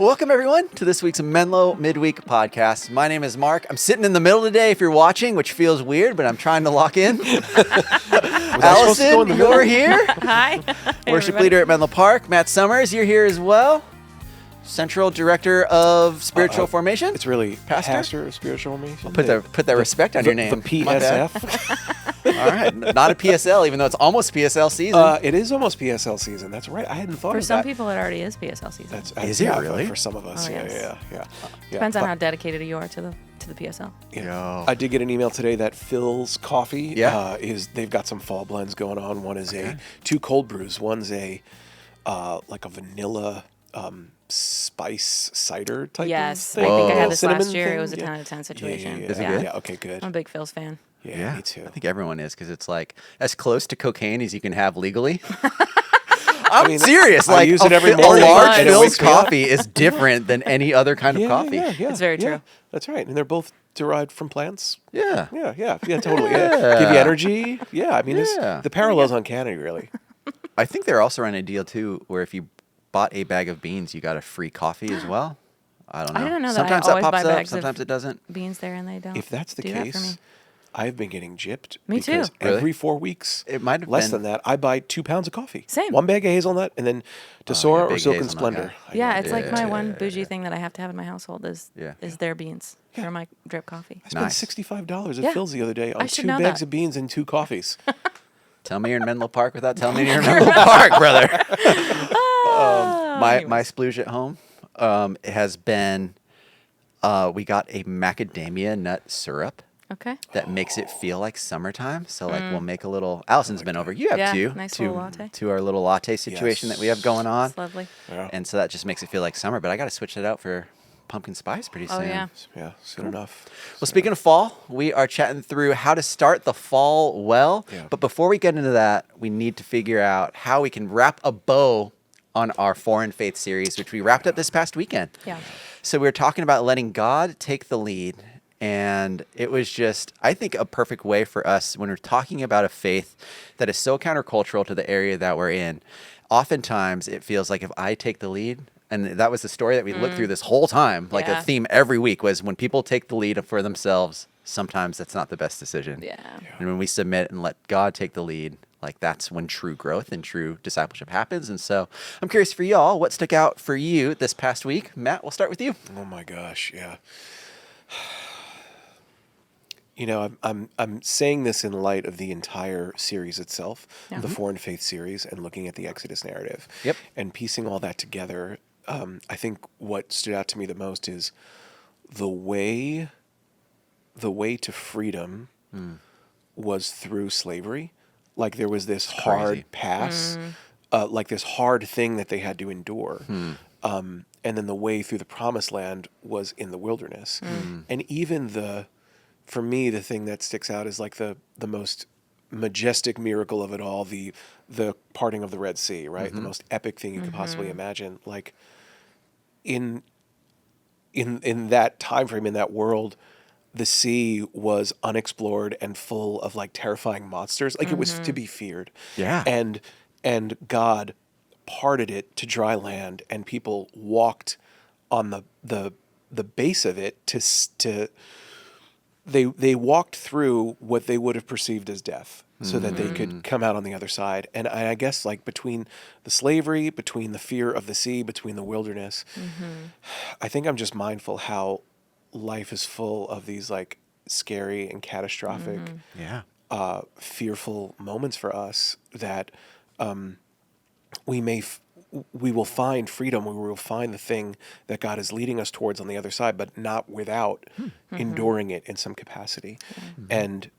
Welcome, everyone, to this week's Menlo Midweek podcast. My name is Mark. I'm sitting in the middle today if you're watching, which feels weird, but I'm trying to lock in. Allison, you're here. Hi. Worship leader at Menlo Park. Matt Summers, you're here as well. Central Director of Spiritual Formation. It's really Pastor of Spiritual Formation. Put that respect on your name. The PSF. All right. Not a PSL, even though it's almost PSL season. It is almost PSL season. That's right. I hadn't thought of that. For some people, it already is PSL season. Is it really? For some of us, yes. yeah. Depends on how dedicated you are to the PSL. Yeah. I did get an email today that Phil's Coffee they've got some fall blends going on. One is two cold brews. One's a like a vanilla spice cider type of thing. I think I had this Cinnamon last year. thing? It was a 10 out of 10 situation. Is it good? Yeah, okay, good. I'm a big Phil's fan. Yeah, me too. I think everyone is because it's like as close to cocaine as you can have legally. I'm serious. I Like use it every a morning. large and it Phil's wakes me up. coffee is different than any other kind of coffee. Yeah. It's very true. That's right. And they're both derived from plants. Yeah. Yeah, totally. Yeah. Give you energy. Yeah, I mean, the parallel's uncanny, really. I think they're also running a deal too, where if you bought a bag of beans, you got a free coffee as well. I don't know. I didn't know that. Sometimes I always that pops buy up. bags Sometimes of it doesn't. beans there, and they don't. If that's the do that for me. case, I've been getting gypped. Me too. Because Really? every 4 weeks, It might have less been- than that, I buy 2 pounds of coffee. Same. 1 bag of hazelnut, and then Tesora or big Silk and hazelnut Splendor. guy. Yeah, it's like my Yeah. one bougie thing that I have to have in my household is their beans for my drip coffee. I spent Nice. $65 at Yeah. Phil's the other day I on should 2 know bags that. of beans and 2 coffees. Tell me you're in Menlo Park without telling me you're in Menlo Park, brother. My splooge at home it has been we got a macadamia nut syrup Okay. that makes it feel like summertime. So like we'll make a little. Allison's been over. You have Yeah, two. nice to, little latte. To our little latte situation that we have going on, It's lovely. Yeah, and so that just makes it feel like summer. But I got to switch that out for pumpkin spice pretty soon. Oh, yeah. Soon enough. Well, speaking of fall, we are chatting through how to start the fall well. Yeah. But before we get into that, we need to figure out how we can wrap a bow on our Foreign Faith series, which we wrapped up this past weekend. Yeah. So we were talking about letting God take the lead. And it was just, I think, a perfect way for us when we're talking about a faith that is so countercultural to the area that we're in. Oftentimes, it feels like if I take the lead, and that was the story that we looked through this whole time, like a Yeah. theme every week was when people take the lead for themselves, sometimes that's not the best decision. Yeah. And when we submit and let God take the lead, like that's when true growth and true discipleship happens. And so I'm curious for y'all, what stuck out for you this past week? Matt, we'll start with you. Oh my gosh, yeah. You know, I'm saying this in light of the entire series itself, the Foreign Faith series, and looking at the Exodus narrative. Yep. And piecing all that together. I think what stood out to me the most is the way to freedom was through slavery. Like there was this hard pass, like this hard thing that they had to endure. And then the way through the promised land was in the wilderness. And even for me, the thing that sticks out is like the most majestic miracle of it all, the parting of the Red Sea, right? The most epic thing you could possibly imagine. Like in that time frame, in that world, the sea was unexplored and full of like terrifying monsters. Like it was to be feared. Yeah. And God parted it to dry land, and people walked on the base of it to they walked through what they would have perceived as death so that they could come out on the other side. And I guess like between the slavery, between the fear of the sea, between the wilderness, I think I'm just mindful how life is full of these like scary and catastrophic, fearful moments for us that we will find freedom, we will find the thing that God is leading us towards on the other side, but not without enduring it in some capacity. And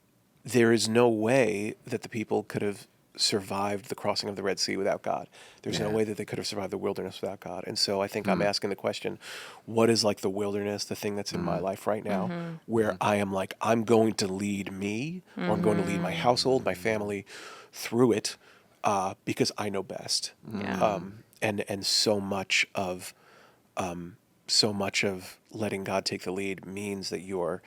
there is no way that the people could have survived the crossing of the Red Sea without God. There's no way that they could have survived the wilderness without God. And so I think I'm asking the question, what is like the wilderness, the thing that's in my life right now, where I am like, I'm going to lead me, or I'm going to lead my household, my family through it, because I know best. Yeah. And so much of letting God take the lead means that you're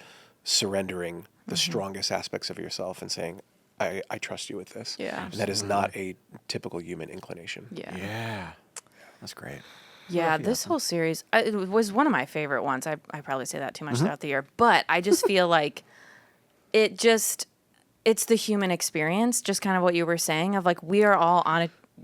surrendering the strongest aspects of yourself and saying, I trust you with this. Yeah. And that is not a typical human inclination. Yeah. Yeah. That's great. Yeah, this whole series, it was one of my favorite ones. I probably say that too much throughout the year, but I just feel like it's the human experience, just kind of what you were saying of like, we are all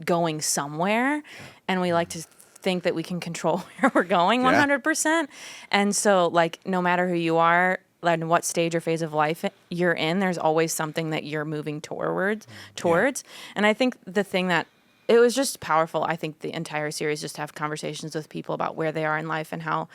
going somewhere, and we like to think that we can control where we're going 100%. And so like, no matter who you are and what stage or phase of life you're in, there's always something that you're moving towards. And I think the thing that it was just powerful, I think the entire series, just to have conversations with people about where they are in life and how,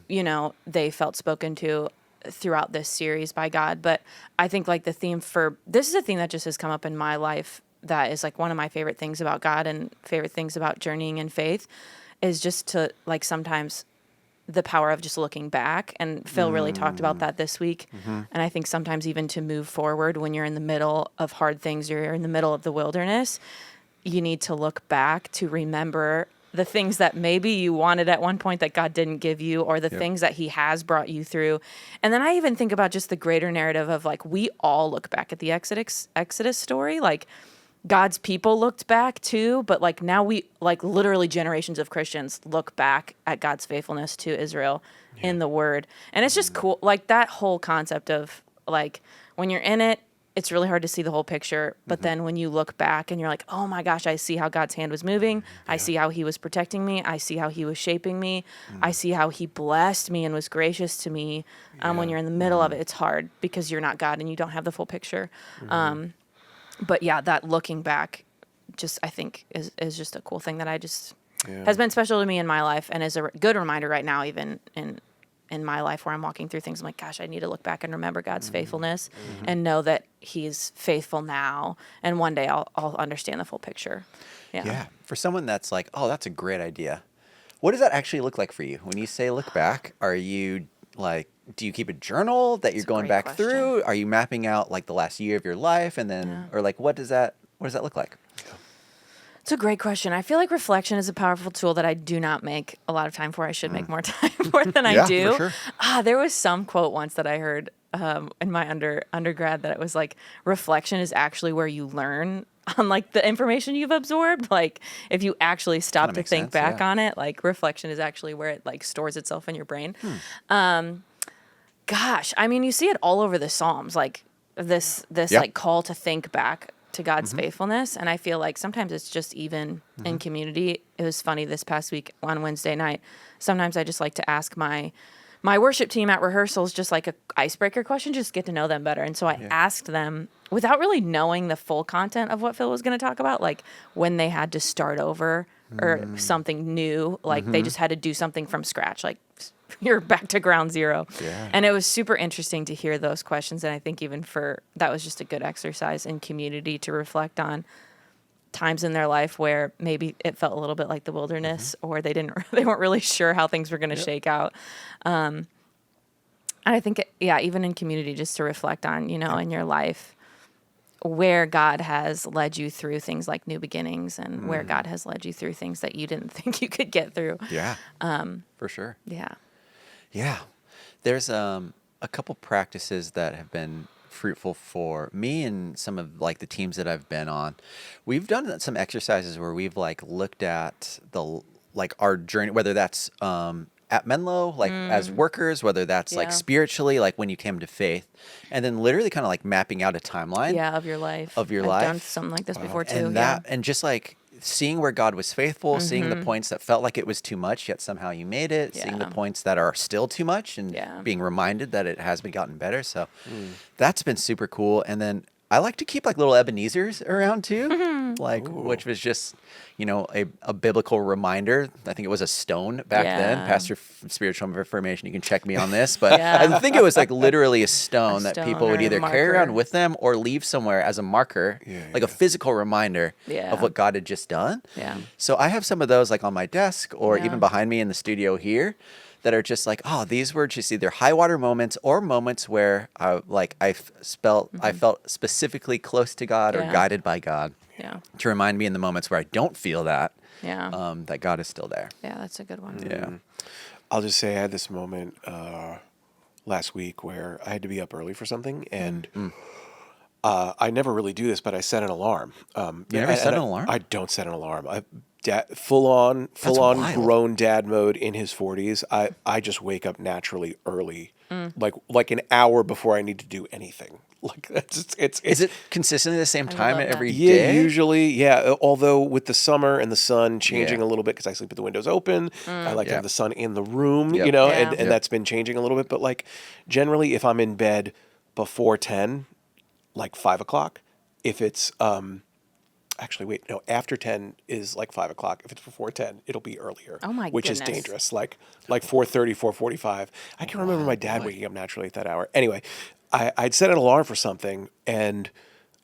they felt spoken to throughout this series by God. But I think like the theme this is a theme that just has come up in my life that is like one of my favorite things about God and favorite things about journeying in faith is just to like sometimes the power of just looking back. And Phil really talked about that this week. And I think sometimes even to move forward when you're in the middle of hard things, you're in the middle of the wilderness, you need to look back to remember the things that maybe you wanted at one point that God didn't give you, or the things that he has brought you through. And then I even think about just the greater narrative of like, we all look back at the Exodus story. Like God's people looked back too, but like now we like literally generations of Christians look back at God's faithfulness to Israel in the word. And it's just cool. Like that whole concept of like, when you're in it, it's really hard to see the whole picture. But then when you look back and you're like, oh my gosh, I see how God's hand was moving. I see how he was protecting me. I see how he was shaping me. I see how he blessed me and was gracious to me. When you're in the middle of it, it's hard because you're not God and you don't have the full picture. But yeah, that looking back just, I think is just a cool thing that I just has been special to me in my life, and is a good reminder right now, even in my life where I'm walking through things. I'm like, gosh, I need to look back and remember God's faithfulness and know that he's faithful now. And one day I'll understand the full picture. Yeah. For someone that's like, oh, that's a great idea. What does that actually look like for you? When you say look back, are you like, do you keep a journal that you're going back through? Are you mapping out like the last year of your life and then, or like, what does that look like? It's a great question. I feel like reflection is a powerful tool that I do not make a lot of time for. I should make more time for it than I do. For sure. There was some quote once that I heard in my undergrad that it was like, reflection is actually where you learn on like the information you've absorbed. Like if you actually stop to think back on it, like reflection is actually where it like stores itself in your brain. Gosh, I mean, you see it all over the Psalms, like this like call to think back to God's faithfulness. And I feel like sometimes it's just even in community. It was funny this past week on Wednesday night. Sometimes I just like to ask my worship team at rehearsals just like a icebreaker question, just get to know them better. And so I asked them without really knowing the full content of what Phil was going to talk about, like when they had to start over or something new, like they just had to do something from scratch, like you're back to ground zero. And it was super interesting to hear those questions. And I think even that was just a good exercise in community to reflect on times in their life where maybe it felt a little bit like the wilderness, or they weren't really sure how things were going to shake out. And I think, even in community, just to reflect on, in your life, where God has led you through things like new beginnings, and where God has led you through things that you didn't think you could get through. For sure. Yeah. There's a couple practices that have been fruitful for me and some of like the teams that I've been on. We've done some exercises where we've like looked at our journey, whether that's at Menlo, like as workers, whether that's like spiritually, like when you came to faith, and then literally kind of like mapping out a timeline of your life. I've done something like this before too. And just like seeing where God was faithful, seeing the points that felt like it was too much, yet somehow you made it, seeing the points that are still too much, and being reminded that it has been gotten better. So that's been super cool. And then I like to keep like little Ebenezer's around too, which was just, a biblical reminder. I think it was a stone back then. Pastor Spiritual Reformation, you can check me on this, but I think it was like literally a stone that people would either carry around with them or leave somewhere as a marker, like a physical reminder of what God had just done. So I have some of those like on my desk or even behind me in the studio here, that are just like, oh, these were just either high water moments or moments where I felt specifically close to God or guided by God. To remind me in the moments where I don't feel that, that God is still there. Yeah, that's a good one. I'll just say I had this moment last week where I had to be up early for something, and I never really do this, but I set an alarm. You never set an alarm? I don't set an alarm. Full on wild. grown dad mode in his 40s. I just wake up naturally early, like an hour before I need to do anything. Like it's Is it consistently the same time love that. every yeah, day? usually, yeah. Although with the summer and the sun changing Yeah. a little bit because I sleep with the windows open, I like to Yep. have the sun in the room, Yep. and Yep. that's been changing a little bit. But like generally, if I'm in bed before 10, like 5 o'clock, if it's actually wait no after 10 is like 5 o'clock. If it's before 10, it'll be earlier. Oh my which is goodness. dangerous. Like 4:30, 4:45. I can remember my dad waking up naturally at that hour. Anyway, I'd set an alarm for something and.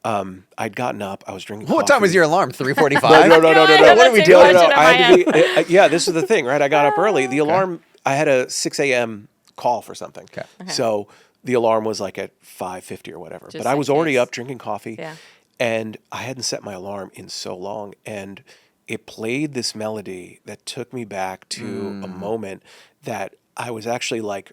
I'd gotten up. I was drinking What coffee. time was your alarm? 3:45? No. God, What that's are we a doing? question in I my had to be. Yeah, this is the thing, right? I got up early. The alarm. I had a 6 a.m. call for something. Okay. So the alarm was like at 5:50 or whatever. Just But I was in already case. up drinking coffee, Yeah. and I hadn't set my alarm in so long, and it played this melody that took me back to a moment that I was actually like.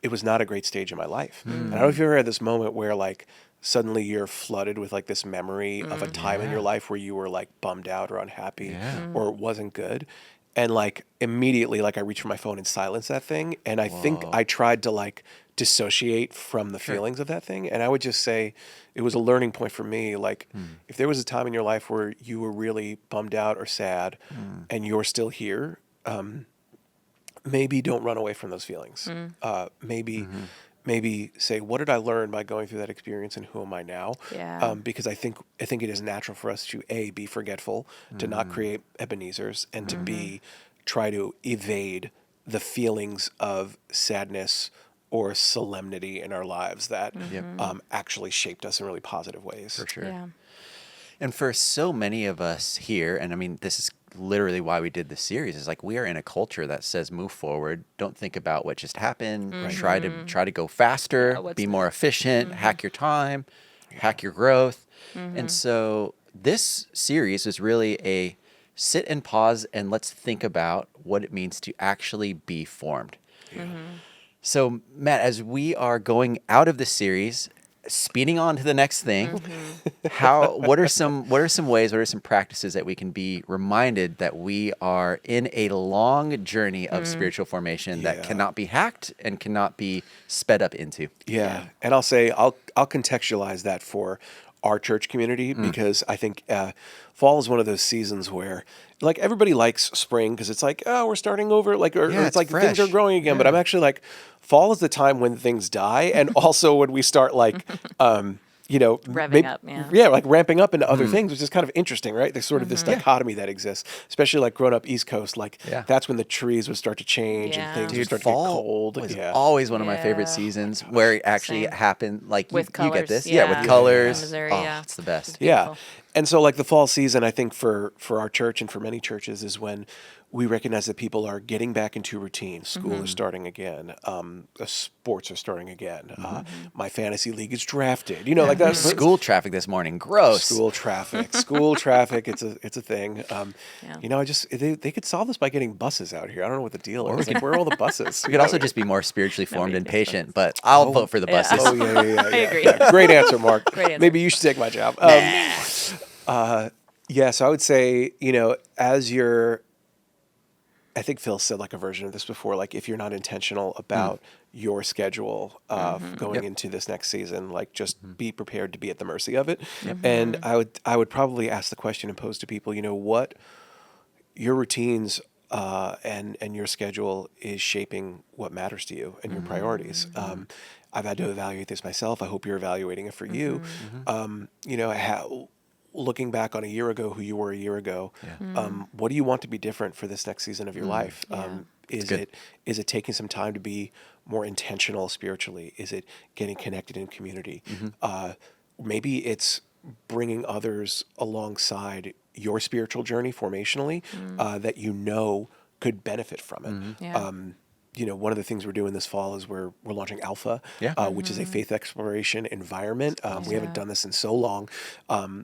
It was not a great stage in my life. And I don't know if you ever had this moment where like suddenly you're flooded with like this memory of a time in your life where you were like bummed out or unhappy or it wasn't good. And like immediately like I reached for my phone and silenced that thing. And I think I tried to like dissociate from the feelings of that thing. And I would just say it was a learning point for me. Like if there was a time in your life where you were really bummed out or sad and you're still here, maybe don't run away from those feelings. Maybe say, what did I learn by going through that experience, and who am I now? Yeah. Because I think it is natural for us to A, be forgetful, to not create Ebenezer's, and to B, try to evade the feelings of sadness or solemnity in our lives that actually shaped us in really positive ways. For sure. Yeah. And for so many of us here, and I mean, this is literally why we did this series, is like we are in a culture that says move forward, don't think about what just happened, try to go faster, what's be more efficient, hack your time, hack your growth. And so this series is really a sit and pause and let's think about what it means to actually be formed. So Matt, as we are going out of this series, speeding on to the next thing, what are some ways, what are some practices that we can be reminded that we are in a long journey of spiritual formation that cannot be hacked and cannot be sped up into? Yeah. And I'll say, I'll contextualize that for our church community because I think fall is one of those seasons where like everybody likes spring because it's like, oh, we're starting over, like, or it's like fresh. things are growing again. But I'm actually like, fall is the time when things die, and also when we start like, Revving up, yeah. like ramping up into other things, which is kind of interesting, right? There's sort of this dichotomy that exists, especially like growing up East Coast, like that's when the trees would start to change and things would start to get cold. Was always one of my favorite Yeah. seasons where it actually Same. happened. Like With you get colors, this, yeah. with colors. In Missouri, oh, yeah. it's the best. Yeah. beautiful. And so like the fall season, I think for our church and for many churches is when we recognize that people are getting back into routine. School is starting again. Sports are starting again. My fantasy league is drafted. You know, like that. School traffic this morning, gross. School traffic. It's a thing. They could solve this by getting buses out here. I don't know what the deal is. Like, where are all the buses? We could also just be more spiritually formed and patient, but I'll vote for the Yeah. buses. Oh yeah. I agree. Yeah. Great answer, Mark. Great answer. Maybe you should take my job. So I would say, I think Phil said like a version of this before, like if you're not intentional about your schedule going into this next season, like just be prepared to be at the mercy of it. And I would probably ask the question and pose to people, what your routines and your schedule is shaping what matters to you and your priorities. I've had to evaluate this myself. I hope you're evaluating it for you. Looking back on a year ago, who you were a year ago, what do you want to be different for this next season of your life? Is it taking some time to be more intentional spiritually? Is it getting connected in community? Maybe it's bringing others alongside your spiritual journey formationally that could benefit from it. one of the things we're doing this fall is we're launching Alpha, Yeah. which is a faith exploration environment. We haven't Yeah. done this in so long.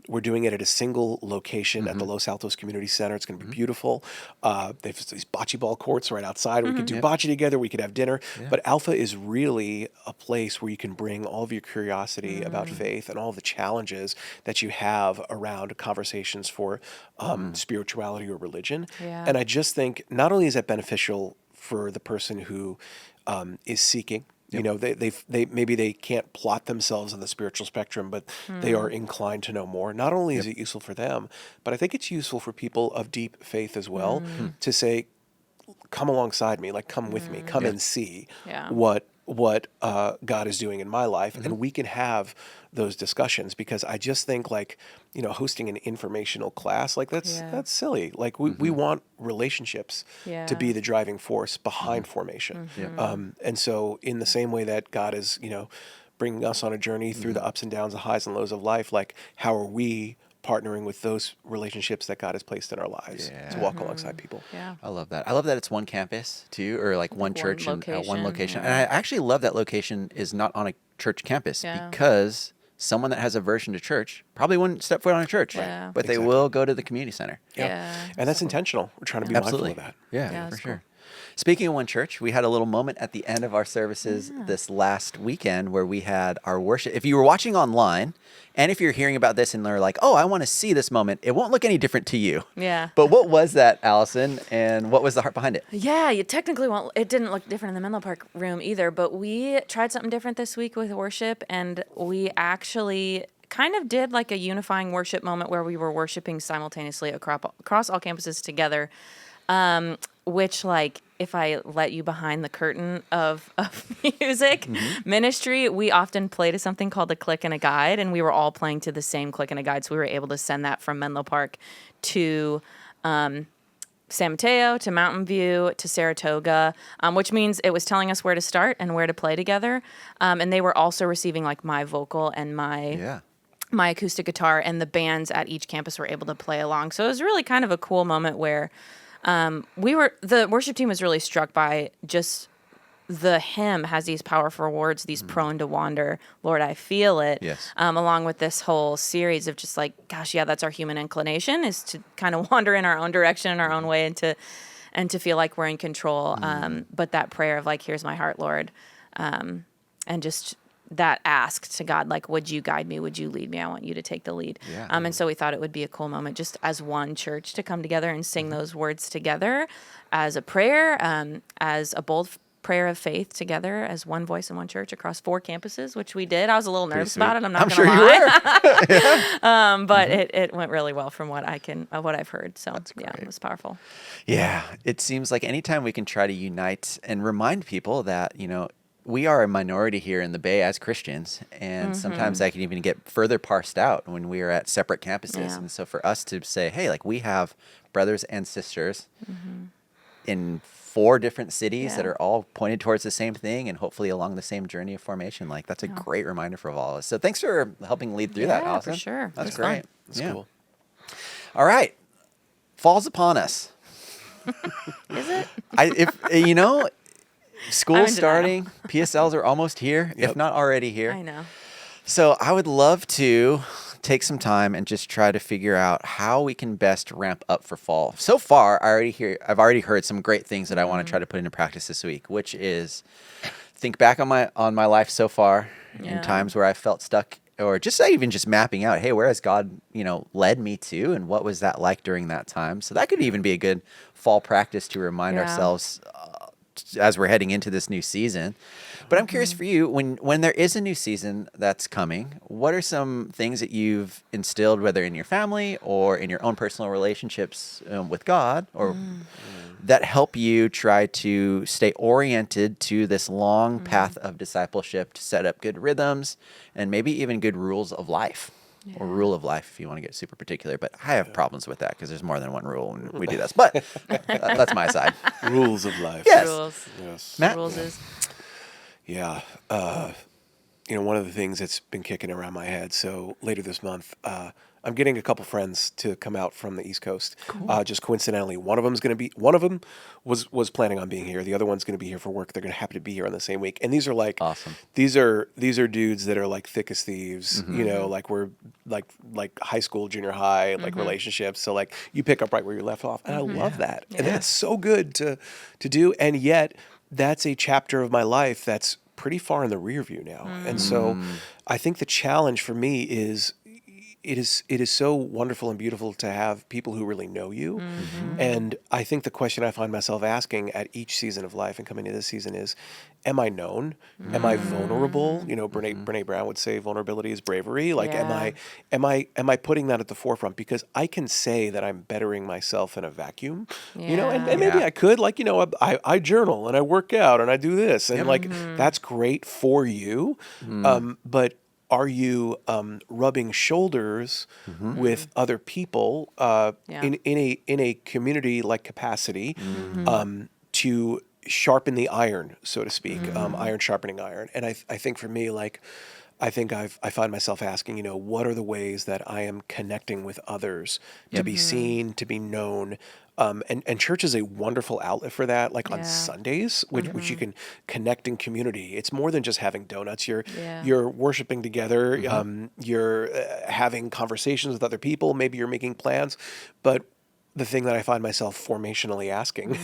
We're doing it at a single location at the Los Altos Community Center. It's going to be beautiful. They've these bocce ball courts right outside. We could do bocce together. We could have dinner. But Alpha is really a place where you can bring all of your curiosity about faith and all the challenges that you have around conversations for spirituality or religion. Yeah. And I just think not only is that beneficial for the person who is seeking. They maybe they can't plot themselves on the spiritual spectrum, but they are inclined to know more. Not only is it useful for them, but I think it's useful for people of deep faith as well to say, come alongside me, like come with me, come and see Yeah. what God is doing in my life, and we can have those discussions, because I just think hosting an informational class that's silly. Like we want relationships to be the driving force behind formation, and so in the same way that God is bringing us on a journey through the ups and downs, the highs and lows of life, like how are we partnering with those relationships that God has placed in our lives to walk alongside people. Yeah. I love that. I love that it's one campus too, or like one church and at one location. location, And I actually love that location is not on a church campus Yeah. because someone that has aversion to church probably wouldn't step foot on a church, Yeah. but they Exactly. will go to the community center. Yeah. And that's intentional. We're trying to be Absolutely. mindful of that. Yeah, Yeah, for that's sure. cool. Speaking of one church, we had a little moment at the end of our services this last weekend where we had our worship. If you were watching online, and if you're hearing about this and they're like, oh, I want to see this moment, it won't look any different to you. Yeah. But what was that, Allison, and what was the heart behind it? Yeah, you technically won't. It didn't look different in the Menlo Park room either, but we tried something different this week with worship, and we actually kind of did like a unifying worship moment where we were worshiping simultaneously across all campuses together, which if I let you behind the curtain of music ministry, we often play to something called a click and a guide, and we were all playing to the same click and a guide, so we were able to send that from Menlo Park to San Mateo, to Mountain View, to Saratoga, which means it was telling us where to start and where to play together. And they were also receiving my vocal and my acoustic guitar, and the bands at each campus were able to play along. So it was really kind of a cool moment where the worship team was really struck by just the hymn has these powerful words, these prone to wander, Lord, I feel it. Yes. Along with this whole series of just gosh, yeah, that's our human inclination, is to kind of wander in our own direction, in our own way, and to feel like we're in control. But that prayer of here's my heart, Lord. And just that ask to God, would you guide me? Would you lead me? I want you to take the lead. Yeah. And so we thought it would be a cool moment just as one church to come together and sing those words together as a prayer, as a bold prayer of faith together as one voice and one church across 4 campuses, which we did. I was a little nervous about it. I'm not going to lie. But it went really well from what I've heard. So yeah, it was powerful. Yeah, it seems like anytime we can try to unite and remind people that, we are a minority here in the Bay as Christians, and sometimes that can even get further parsed out when we are at separate campuses. Yeah. And so for us to say, hey, we have brothers and sisters in 4 different cities that are all pointed towards the same thing and hopefully along the same journey of formation, that's a great reminder for all of us. So thanks for helping lead through that, Allison. For sure. That's It was great. fun. That's cool. All right. Fall's upon us. Is it? School's starting, PSLs are almost here, if not already here. I know. So I would love to take some time and just try to figure out how we can best ramp up for fall. So far, I've already heard some great things that I want to try to put into practice this week, which is think back on my life so far in times where I felt stuck, or just even just mapping out, hey, where has God, led me to, and what was that like during that time? So that could even be a good fall practice to remind ourselves as we're heading into this new season. But I'm curious for you, when there is a new season that's coming, what are some things that you've instilled, whether in your family or in your own personal relationships with God, or that help you try to stay oriented to this long path of discipleship, to set up good rhythms and maybe even good rules of life? Or rule of life, if you want to get super particular. But I have problems with that because there's more than one rule when we do this. But that's my side. Rules of life. Yes. Rules. Yes. Matt? Rules is. Yeah. One of the things that's been kicking around my head. So later this month, I'm I'm getting a couple friends to come out from the East Coast. Just coincidentally, one of them was planning on being here. The other one's going to be here for work. They're going to happen to be here on the same week. And these are like Awesome. These are dudes that are like thick as thieves. You know, like we're like high school, junior high, like relationships. So like you pick up right where you left off, and I love that. And that's so good to do. And yet, that's a chapter of my life that's pretty far in the rear view now. And so I think the challenge for me is it is so wonderful and beautiful to have people who really know you. And I think the question I find myself asking at each season of life and coming to this season is, am I known? Am I vulnerable? You know, Brene Brown would say vulnerability is bravery. Like, am I putting that at the forefront? Because I can say that I'm bettering myself in a vacuum, you know, and maybe I could, like, you know, I journal and I work out and I do this, and like, that's great for you. But are you rubbing shoulders with other people in a community like capacity to sharpen the iron, so to speak, iron sharpening iron? And I think for me, like, I find myself asking, you know, what are the ways that I am connecting with others to be seen, to be known? And church is a wonderful outlet for that. Like on Sundays, which you can connect in community. It's more than just having donuts. You're worshiping together. You're having conversations with other people. Maybe you're making plans. But the thing that I find myself formationally asking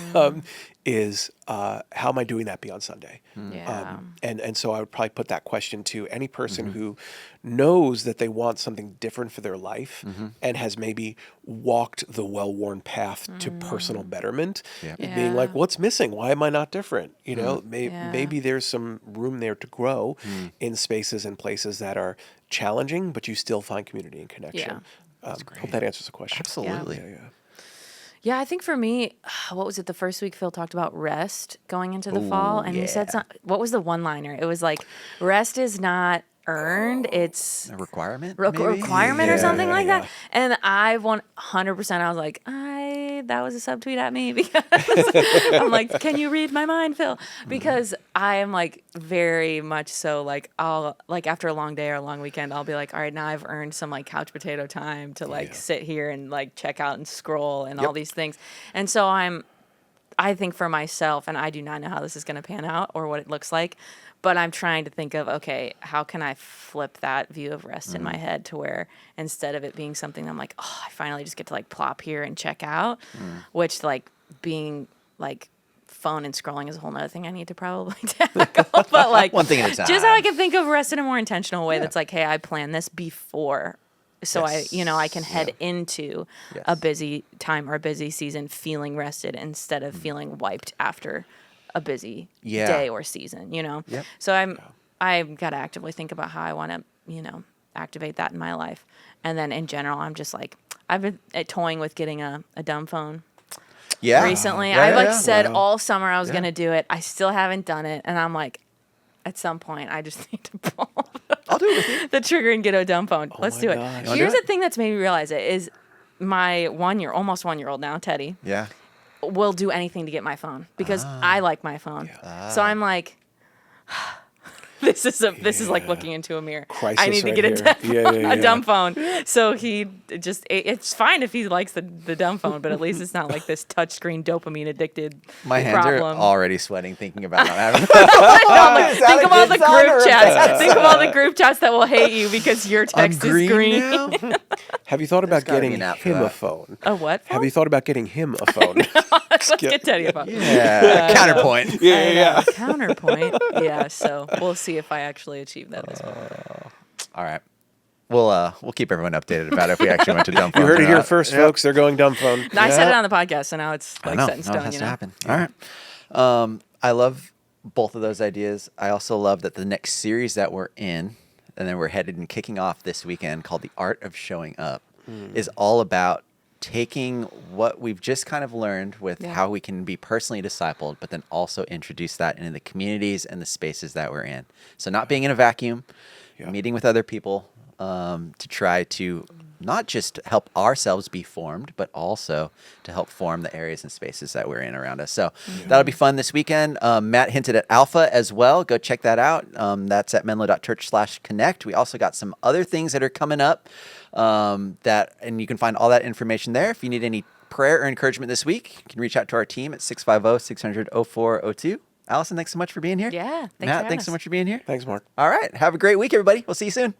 is, how am I doing that beyond Sunday? And so I would probably put that question to any person who knows that they want something different for their life and has maybe walked the well-worn path to personal betterment, being like, what's missing? Why am I not different? You know, maybe there's some room there to grow in spaces and places that are challenging, but you still find community and connection. Hope that answers the question. Absolutely. Yeah, I think for me, what was it? The first week Phil talked about rest going into the fall, and he said, what was the one-liner? It was like, rest is not earned, it's a requirement, requirement or something like that. And I 100%, I was like, that was a subtweet at me, because I'm like, can you read my mind, Phil? Because I am like very much so like, I'll like after a long day or a long weekend, I'll be like, all right, now I've earned some like couch potato time to like sit here and like check out and scroll and all these things. And so I think for myself, and I do not know how this is going to pan out or what it looks like, but I'm trying to think of, okay, how can I flip that view of rest in my head to where instead of it being something I'm like, I finally just get to like plop here and check out, which like being like phone and scrolling is a whole nother thing I need to probably tackle. But like one thing at a time. Just how I can think of rest in a more intentional way that's like, hey, I plan this before. So I can head into a busy time or a busy season feeling rested instead of feeling wiped after a busy day or season, you know? So I've got to actively think about how I want to, you know, activate that in my life. And then in general, I'm just like, I've been toying with getting a dumb phone. Recently. I said all summer I was going to do it. I still haven't done it. And I'm like, at some point, I just need to pull I'll do it with you. the trigger and get a dumb phone. Let's do it. gosh. Here's the thing that's made me realize it is my almost 1-year-old now, Teddy, will do anything to get my phone because I like my phone. So I'm like, this is like looking into a mirror. Crisis I need to right get here. a dumb phone. So it's fine if he likes the dumb phone, but at least it's not like this touchscreen dopamine addicted My hands problem. are already sweating thinking about not having. Think of all the group chats. Think of all the group chats that will hate you because your text is green. Now? Have you thought about gotta be getting an app for him a that. phone? A what? Have you thought about getting him a phone? Let's get Teddy a phone. Counterpoint. Counterpoint. Yeah, so we'll see if I actually achieve that this week. All right. We'll keep everyone updated about if we actually went to dumb phone. You heard it or here not. first, folks. They're going dumb phone. I said it on the podcast, so now it's I like know. set in stone. No, it has You to know? happen. All right. I love both of those ideas. I also love that the next series that we're in, and then we're headed and kicking off this weekend, called The Art of Showing Up, is all about taking what we've just kind of learned with how we can be personally discipled, but then also introduce that into the communities and the spaces that we're in. So not being in a vacuum, meeting with other people to try to not just to help ourselves be formed, but also to help form the areas and spaces that we're in around us. So that'll be fun this weekend. Matt hinted at Alpha as well. Go check that out. That's at menlo.church/connect. We also got some other things that are coming up and you can find all that information there. If you need any prayer or encouragement this week, you can reach out to our team at 650-600-0402. Allison, thanks so much for being here. Yeah. Matt, thanks so much for being here. Thanks, Mark. All right. Have a great week, everybody. We'll see you soon.